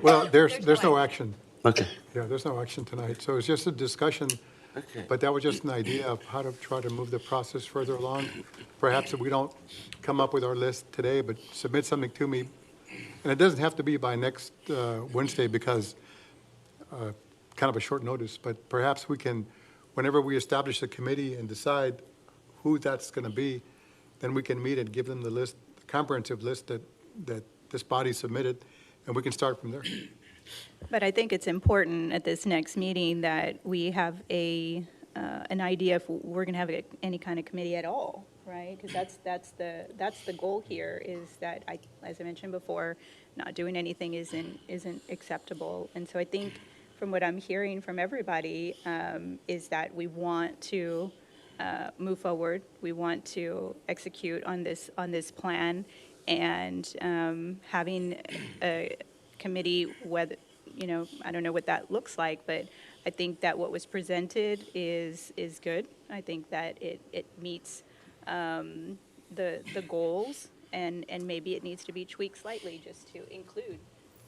Well, there's no action. Okay. Yeah, there's no action tonight. So it's just a discussion, Okay. but that was just an idea of how to try to move the process further along. Perhaps if we don't come up with our list today, but submit something to me. And it doesn't have to be by next Wednesday because kind of a short notice, but perhaps we can, whenever we establish a committee and decide who that's going to be, then we can meet and give them the list, the comprehensive list that this body submitted, and we can start from there. But I think it's important at this next meeting that we have an idea if we're going to have any kind of committee at all, right? Because that's the goal here, is that, as I mentioned before, not doing anything isn't acceptable. And so I think from what I'm hearing from everybody is that we want to move forward. We want to execute on this plan, and having a committee, whether, I don't know what that looks like, but I think that what was presented is good. I think that it meets the goals, and maybe it needs to be tweaked slightly just to include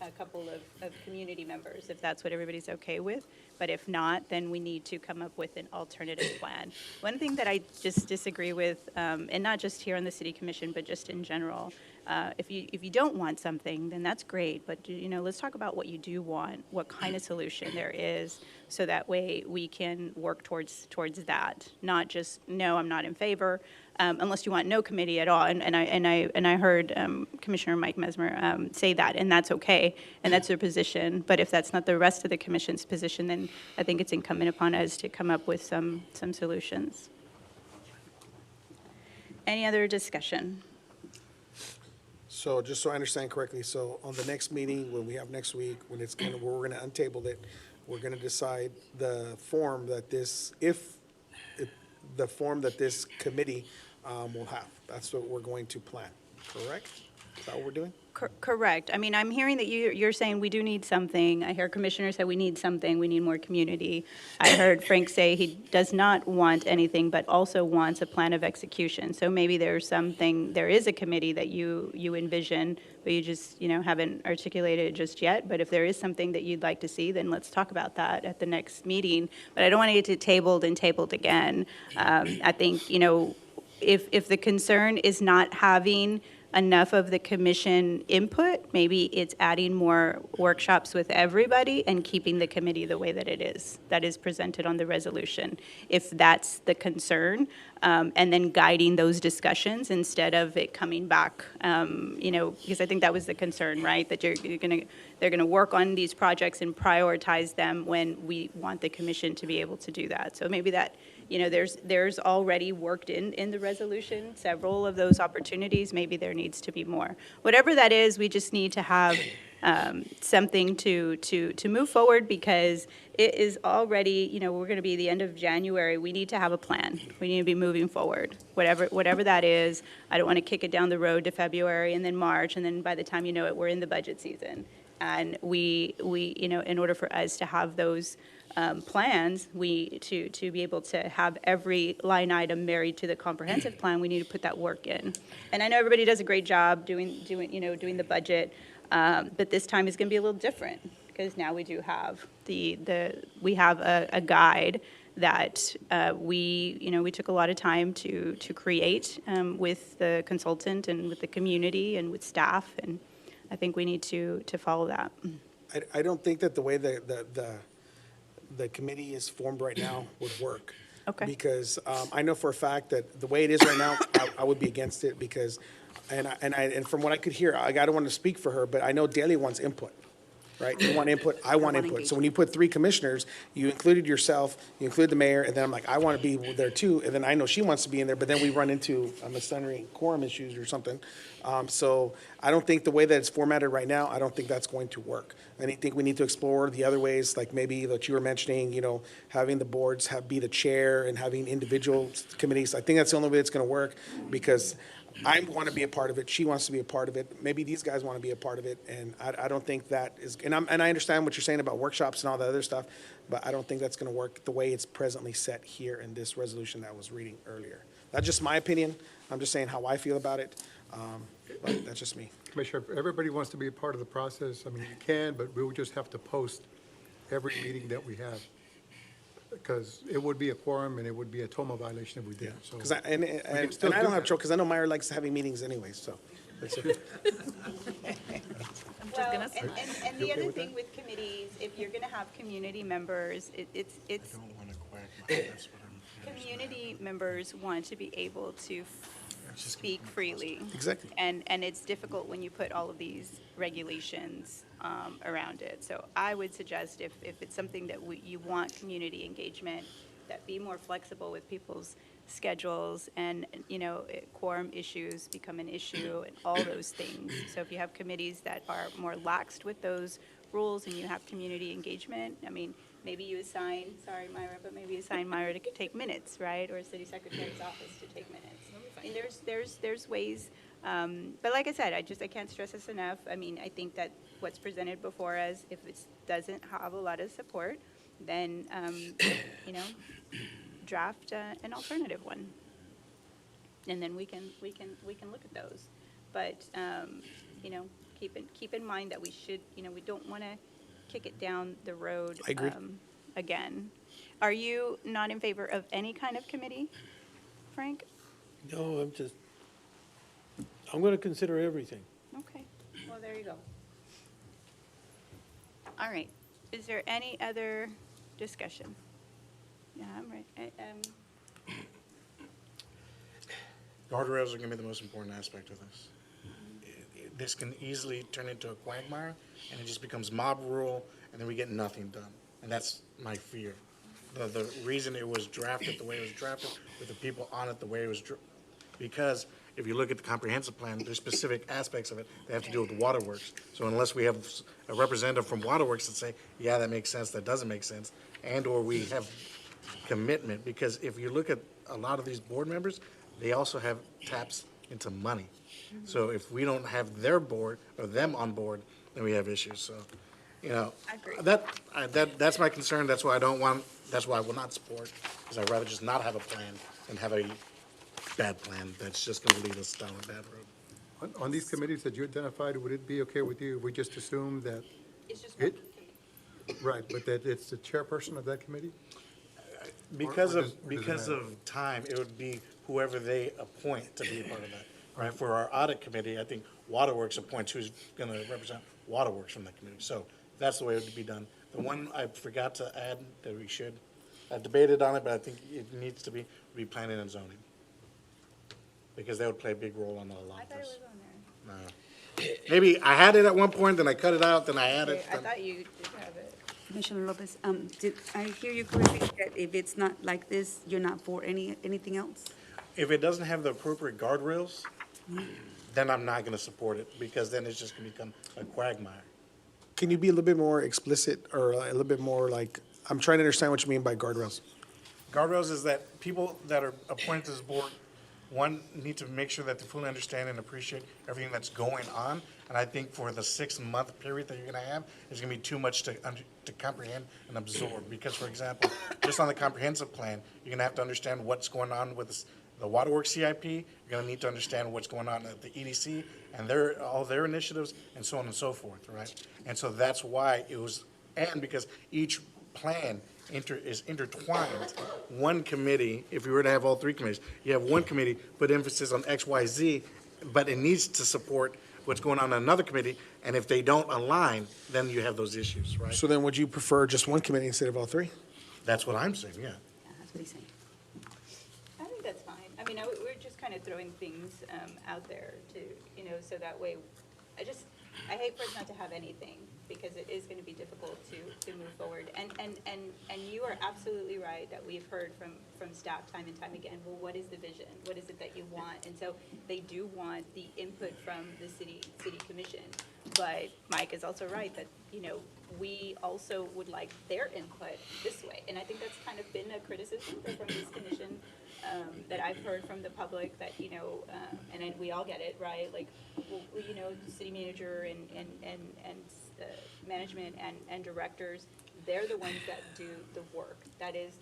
a couple of community members, if that's what everybody's okay with. But if not, then we need to come up with an alternative plan. One thing that I just disagree with, and not just here on the City Commission, but just in general, if you don't want something, then that's great, but let's talk about what you do want, what kind of solution there is, so that way we can work towards that. Not just, no, I'm not in favor, unless you want no committee at all. And I heard Commissioner Mike Mesmer say that, and that's okay, and that's their position. But if that's not the rest of the commission's position, then I think it's incumbent upon us to come up with some solutions. Any other discussion? So just so I understand correctly, so on the next meeting, when we have next week, when we're gonna untable it, we're gonna decide the form that the form that this committee will have. That's what we're going to plan, correct? Is that what we're doing? Correct. I mean, I'm hearing that you're saying we do need something. I hear Commissioner say we need something, we need more community. I heard Frank say he does not want anything, but also wants a plan of execution. So maybe there is a committee that you envision, but you just, haven't articulated it just yet. But if there is something that you'd like to see, then let's talk about that at the next meeting. But I don't want to get it tabled again. I think, if the concern is not having enough of the commission input, maybe it's adding more workshops with everybody and keeping the committee the way that is presented on the resolution. If that's the concern, and then guiding those discussions instead of it coming back, because I think that was the concern, right? That they're gonna work on these projects and prioritize them when we want the commission to be able to do that. So maybe that, there's already worked in the resolution, several of those opportunities. Maybe there needs to be more. Whatever that is, we just need to have something to move forward, because it is already, we're going to be the end of January. We need to have a plan. We need to be moving forward, whatever that is. I don't want to kick it down the road to February and then March, and then by the time you know it, we're in the budget season. And we in order for us to have those plans, to be able to have every line item married to the comprehensive plan, we need to put that work in. And I know everybody does a great job doing the budget, but this time is going to be a little different, because now we do have we have a guide that we took a lot of time to create with the consultant and with the community and with staff, and I think we need to follow that. I don't think that the way the committee is formed right now would work. Okay. Because I know for a fact that the way it is right now, I would be against it, because, and from what I could hear, I don't want to speak for her, but I know Delia wants input, right? You want input, I want input. So when you put 3 commissioners, you included yourself, you include the mayor, and then I'm like, I want to be there too, and then I know she wants to be in there, but then we run into miscellaneous quorum issues or something. So I don't think the way that it's formatted right now, I don't think that's going to work. I think we need to explore the other ways, like maybe that you were mentioning, having the boards be the chair and having individual committees. I think that's the only way it's going to work, because I want to be a part of it. She wants to be a part of it. Maybe these guys want to be a part of it. And I don't think that is, and I understand what you're saying about workshops and all that other stuff, but I don't think that's going to work the way it's presently set here in this resolution that I was reading earlier. That's just my opinion. I'm just saying how I feel about it. But that's just me. Commissioner, if everybody wants to be a part of the process, I mean, you can, but we would just have to post every meeting that we have, because it would be a quorum and it would be a TOMA violation if we did. So Because and I still don't do have that. trouble, because I know Meyer likes having meetings anyway, so. that's it. Well, and the other thing with committees, if you're going to have community members, it's Don't want to quagmire, that's what I'm. community members want to be able to speak freely. Exactly. And it's difficult when you put all of these regulations around it. So I would suggest, if it's something that you want community engagement, that be more flexible with people's schedules, and, quorum issues become an issue and all those things. So if you have committees that are more laxed with those rules and you have community engagement, I mean, maybe you assign, sorry, Myra, but maybe you assign Myra to take minutes, right? Or city secretary's office to take minutes. I mean, there's ways, but like I said, I can't stress this enough. I mean, I think that what's presented before us, if it doesn't have a lot of support, then, draft an alternative one. And then we can look at those. But, keep in mind that we should, we don't want to kick it down the road. I agree. Again. Are you not in favor of any kind of committee, Frank? No, I'm going to consider everything. Okay, well, there you go. All right, is there any other discussion? Yeah, I'm right. Guardrails are going to be the most important aspect of this. This can easily turn into a quagmire, and it just becomes mob rule, and then we get nothing done. And that's my fear. The reason it was drafted the way it was drafted, with the people on it the way it was, because if you look at the comprehensive plan, there's specific aspects of it that have to do with waterworks. So unless we have a representative from waterworks that say, yeah, that makes sense, that doesn't make sense, and/or we have commitment, because if you look at a lot of these board members, they also have taps into money. So if we don't have their board or them on board, then we have issues. So, I agree. that's my concern. That's why that's why I will not support, because I'd rather just not have a plan than have a bad plan that's just going to lead us down a bad road. On these committees that you identified, would it be okay with you if we just assume that It's just it, right, but that it's the chairperson of that committee? Because Or of, does it because matter? of time, it would be whoever they appoint to be a part of that, right? For our audit committee, I think Waterworks appoints who's going to represent Waterworks from that committee. So that's the way it would be done. The one I forgot to add that we should, I debated on it, but I think it needs to be planning and zoning. Because they would play a big role on a lot I of thought it this. was on there. No. Maybe I had it at one point, then I cut it out, then I added. I thought you did have it. Commissioner Lopez, did I hear you correctly that if it's not like this, you're not for anything else? If it doesn't have the appropriate guardrails, then I'm not going to support it, because then it's just going to become a quagmire. Can you be a little bit more explicit or a little bit more like, I'm trying to understand what you mean by guardrails. Guardrails is that people that are appointed to this board, one, need to make sure that they fully understand and appreciate everything that's going on. And I think for the 6-month period that you're gonna have, it's gonna be too much to comprehend and absorb. Because, for example, just on the comprehensive plan, you're gonna have to understand what's going on with the Waterworks CIP. You're gonna need to understand what's going on at the EDC and all their initiatives and so on and so forth, right? And so that's why it was, and because each plan is intertwined. One committee, if you were to have all 3 committees, you have one committee put emphasis on X, Y, Z, but it needs to support what's going on in another committee, and if they don't align, then you have those issues, right? So then would you prefer just one committee instead of all 3? That's what I'm saying, yeah. Yeah, that's what he's saying. I think that's fine. I mean, we're just kind of throwing things out there to, so that way, I hate for us not to have anything, because it is going to be difficult to move forward. And you are absolutely right that we've heard from staff time and time again, well, what is the vision? What is it that you want? And so they do want the input from the city commission. But Mike is also right that, we also would like their input this way. And I think that's kind of been a criticism from this commission that I've heard from the public that, and then we all get it, right? Like, well, the city manager and management and directors, they're the ones that do the work. That is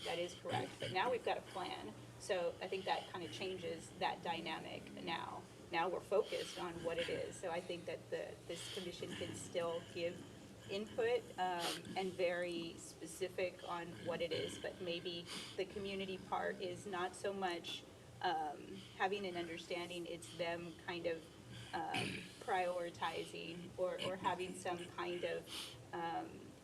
correct. But now we've got a plan. So I think that kind of changes that dynamic now. Now we're focused on what it is. So I think that this commission can still give input and very specific on what it is, but maybe the community part is not so much having an understanding, it's them kind of prioritizing or having some kind of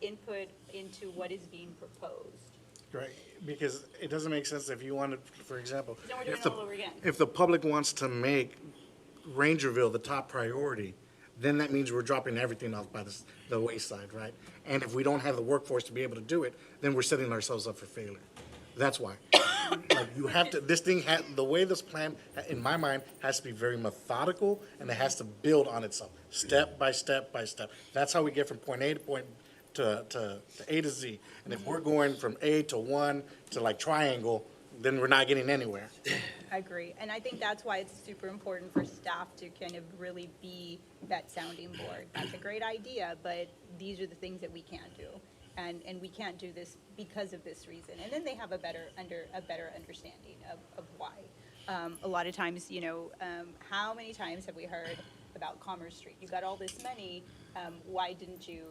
input into what is being proposed. Right, because it doesn't make sense if you wanted, for example. Then we're doing if it all over again. If the public wants to make Rangerville the top priority, then that means we're dropping everything off by the wayside, right? And if we don't have the workforce to be able to do it, then we're setting ourselves up for failure. That's why. Like, you have to, the way this plan, in my mind, has to be very methodical, and it has to build on itself, step by step by step. That's how we get from point A to point to A to Z. And if we're going from A to 1 to like triangle, then we're not getting anywhere. I agree. And I think that's why it's super important for staff to kind of really be that sounding board. That's a great idea, but these are the things that we can't do. And we can't do this because of this reason. And then they have a better understanding of why. A lot of times, how many times have we heard about Commerce Street? You got all this money, why didn't you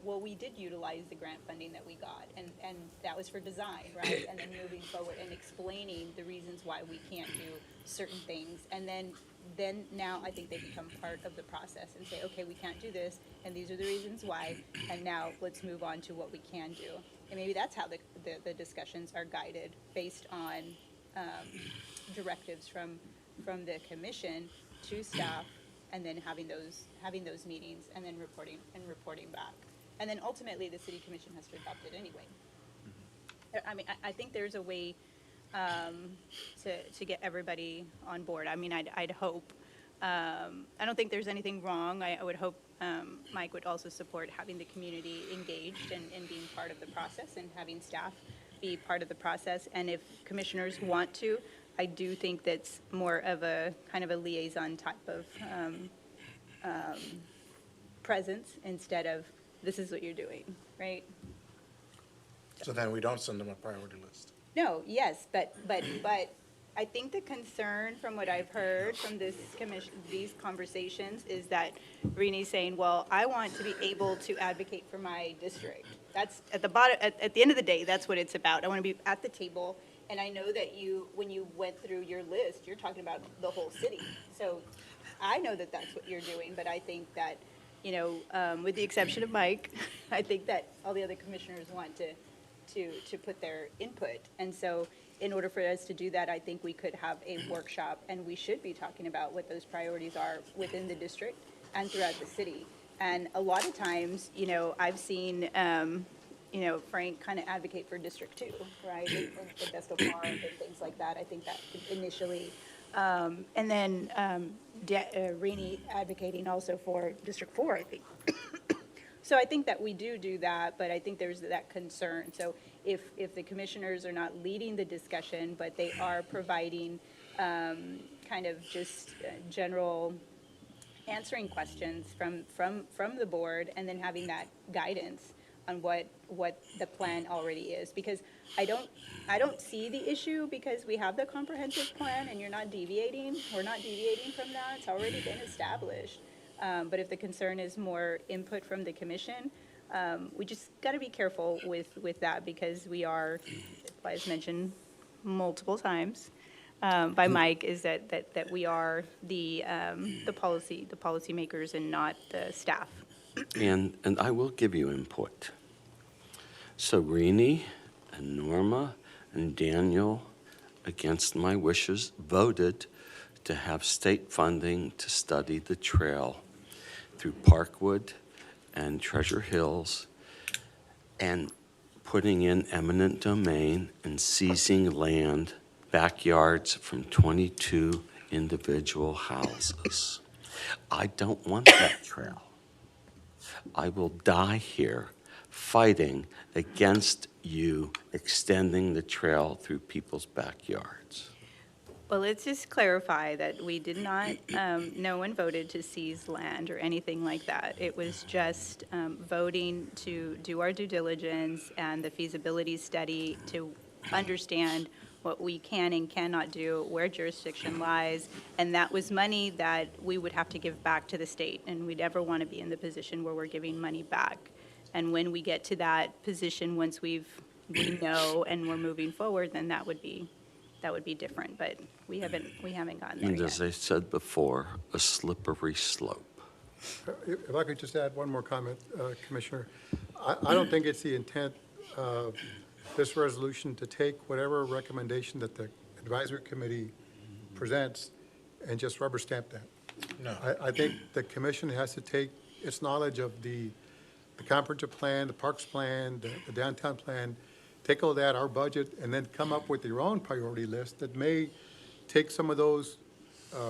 well, we did utilize the grant funding that we got, and that was for design, right? And then moving forward and explaining the reasons why we can't do certain things. And then now I think they become part of the process and say, okay, we can't do this, and these are the reasons why, and now let's move on to what we can do. And maybe that's how the discussions are guided, based on directives from the commission to staff, and then having those meetings, and then reporting back. And then ultimately, the city commission has to adopt it anyway. I mean, I think there's a way to get everybody on board. I mean, I'd hope. I don't think there's anything wrong. I would hope Mike would also support having the community engaged and being part of the process, and having staff be part of the process. And if commissioners want to, I do think that's more of a kind of a liaison type of presence, instead of, this is what you're doing, right? So then we don't send them a priority list. No, yes, but I think the concern from what I've heard from this commission, these conversations, is that Renee's saying, well, I want to be able to advocate for my district. That's at the bottom, at the end of the day, that's what it's about. I want to be at the table. And I know that when you went through your list, you're talking about the whole city. So I know that that's what you're doing, but I think that, with the exception of Mike, I think that all the other commissioners want to put their input. And so in order for us to do that, I think we could have a workshop, and we should be talking about what those priorities are within the district and throughout the city. And a lot of times, I've seen, Frank kind of advocate for District 2, right? The Vestal Park and things like that. I think that initially, and then Renee advocating also for District 4, I think. So I think that we do that, but I think there's that concern. So if the commissioners are not leading the discussion, but they are providing kind of just general answering questions from the board, and then having that guidance on what the plan already is. Because I don't see the issue, because we have the comprehensive plan and we're not deviating from that. It's already been established. But if the concern is more input from the commission, we just got to be careful with that, because we are, as mentioned multiple times by Mike, is that we are the policymakers and not the staff. And I will give you input. So Rini and Norma and Daniel, against my wishes, voted to have state funding to study the trail through Parkwood and Treasure Hills, and putting in eminent domain and seizing land, backyards from 22 individual houses. I don't want that trail. I will die here fighting against you extending the trail through people's backyards. Well, let's just clarify that we did not, no one voted to seize land or anything like that. It was just voting to do our due diligence and the feasibility study to understand what we can and cannot do, where jurisdiction lies, and that was money that we would have to give back to the state, and we'd never want to be in the position where we're giving money back. And when we get to that position, once we know and we're moving forward, then that would be different, but we haven't gotten there And yet. as I said before, a slippery slope. If I could just add one more comment, Commissioner. I don't think it's the intent of this resolution to take whatever recommendation that the advisory committee presents and just rubber stamp that. No. I think the commission has to take its knowledge of the comprehensive plan, the parks plan, the downtown plan, take all that, our budget, and then come up with your own priority list that may take some of those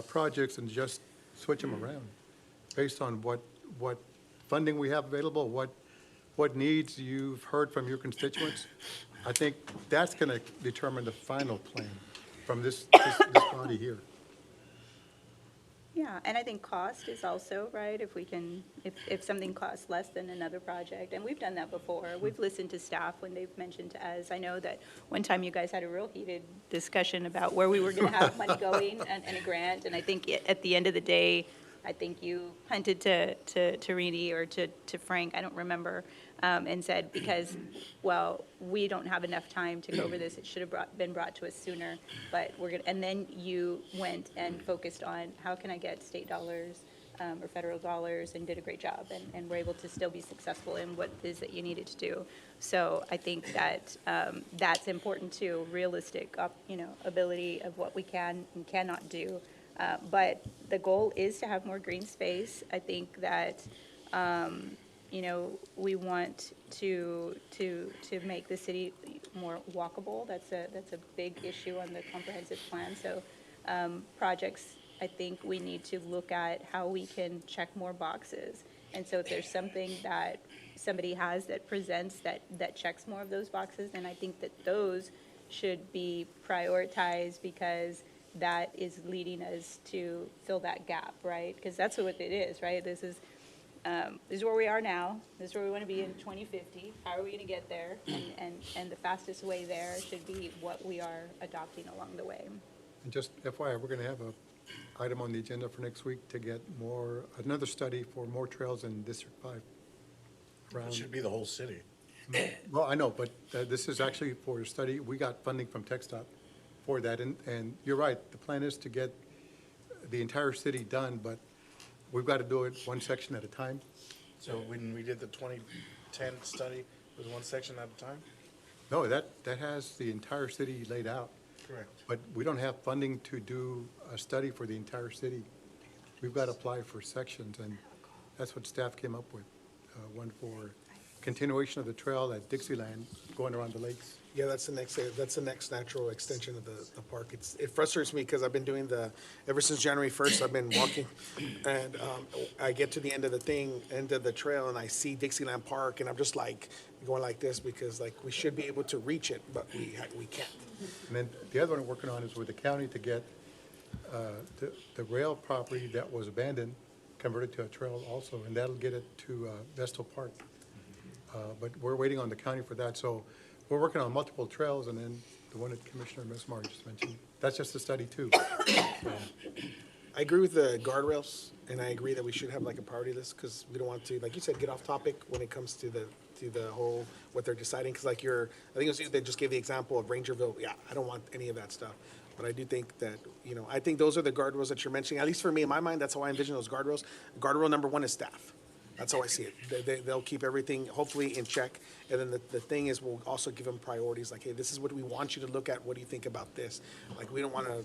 projects and just switch them around based on what funding we have available, what needs you've heard from your constituents. I think that's going to determine the final plan from this body here. Yeah, and I think cost is also, right, if we can, if something costs less than another project, and we've done that before. We've listened to staff when they've mentioned to us. I know that one time you guys had a real heated discussion about where we were going to have money going and a grant, and I think at the end of the day, I think you hunted to Rini or to Frank, I don't remember, and said, because, well, we don't have enough time to go over this, it should have been brought to us sooner, but we're going to, and then you went and focused on how can I get state dollars or federal dollars, and did a great job, and were able to still be successful in what it is that you needed to do. So I think that that's important too, realistic, ability of what we can and cannot do. But the goal is to have more green space. I think that, we want to make the city more walkable. That's a big issue on the comprehensive plan. So projects, I think we need to look at how we can check more boxes. And so if there's something that somebody has that presents that checks more of those boxes, then I think that those should be prioritized, because that is leading us to fill that gap, right? Because that's what it is, right? This is where we are now. This is where we want to be in 2050. How are we going to get there? And the fastest way there should be what we are adopting along the way. And just FYI, we're going to have an item on the agenda for next week to get another study for more trails in District 5. It Around, should be the whole city. well, I know, but this is actually for a study. We got funding from TxDOT for that, and you're right, the plan is to get the entire city done, but we've got to do it one section at a time. So when we did the 2010 study, it was one section at a time? No, that has the entire city laid out, Correct. but we don't have funding to do a study for the entire city. We've got to apply for sections, and that's what staff came up with, one for continuation of the trail at Dixieland going around the lakes. Yeah, that's the next natural extension of the park. It frustrates me because I've been doing ever since January 1st, I've been walking. And I get to the end of the trail, and I see Dixieland Park, and I'm just like, going like this because like we should be able to reach it, but we can't. And then the other one we're working on is with the county to get the rail property that was abandoned converted to a trail also, and that'll get it to Vestal Park. But we're waiting on the county for that, so we're working on multiple trails, and then the one that Commissioner Mesmar just mentioned, that's just a study too. I agree with the guardrails, and I agree that we should have like a priority list, because we don't want to, like you said, get off topic when it comes to the whole, what they're deciding, because like I think it was you that just gave the example of Rangerville. Yeah, I don't want any of that stuff. But I do think that, I think those are the guardrails that you're mentioning. At least for me, in my mind, that's how I envision those guardrails. Guardrail number one is staff. That's how I see it. They'll keep everything hopefully in check. And then the thing is, we'll also give them priorities, like, hey, this is what we want you to look at. What do you think about this? Like, we don't want to,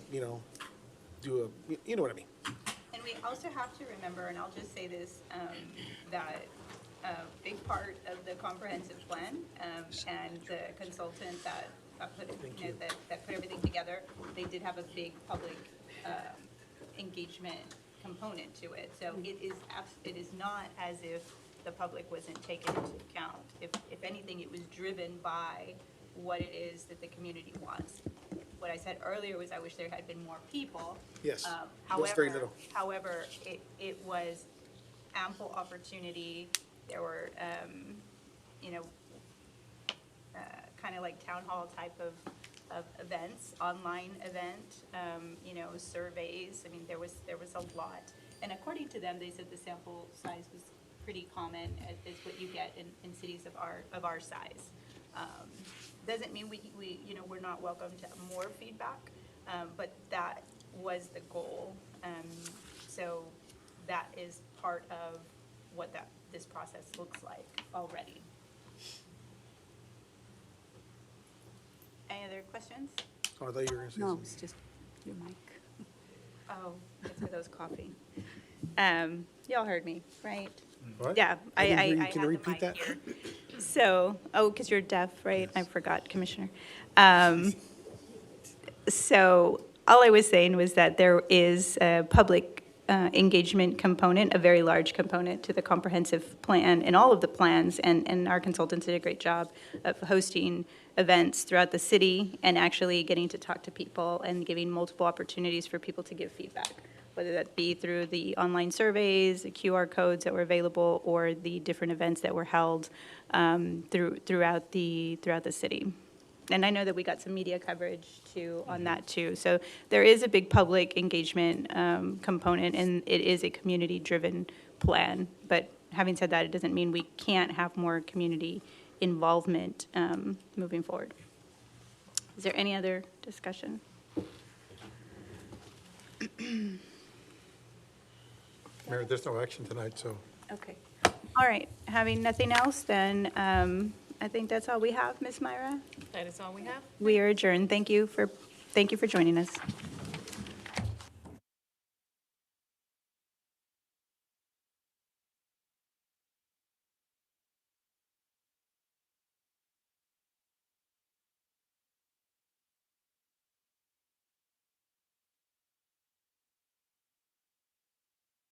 do you know what I mean? And we also have to remember, and I'll just say this, that a big part of the comprehensive plan and the consultant that put that put everything together, they did have a big public engagement component to it. So it is not as if the public wasn't taken into account. If anything, it was driven by what it is that the community wants. What I said earlier was I wish there had been more people. Yes, it was very little. However, it was ample opportunity. There were, kind of like town hall type of events, online event, surveys. I mean, there was a lot. And according to them, they said the sample size was pretty common, is what you get in cities of our size. Doesn't mean we're not welcome to more feedback, but that was the goal. So that is part of what this process looks like already. Any other questions? Oh, I thought you were going to say No, something. it's just your mic. Oh, it's for those coughing. Y'all heard me, right? What? Yeah, I didn't hear you. had Can the you repeat mic that? here. So, because you're deaf, right? I forgot, Commissioner. So all I was saying was that there is a public engagement component, a very large component to the comprehensive plan and all of the plans, and our consultants did a great job of hosting events throughout the city and actually getting to talk to people and giving multiple opportunities for people to give feedback, whether that be through the online surveys, the QR codes that were available, or the different events that were held throughout the city. And I know that we got some media coverage too on that too. So there is a big public engagement component, and it is a community-driven plan. But having said that, it doesn't mean we can't have more community involvement moving forward. Is there any other discussion? Mayor, there's no action tonight, so. Okay. All right. Having nothing else, then I think that's all we have, Ms. Myra. That is all we have. We are adjourned. Thank you for joining us.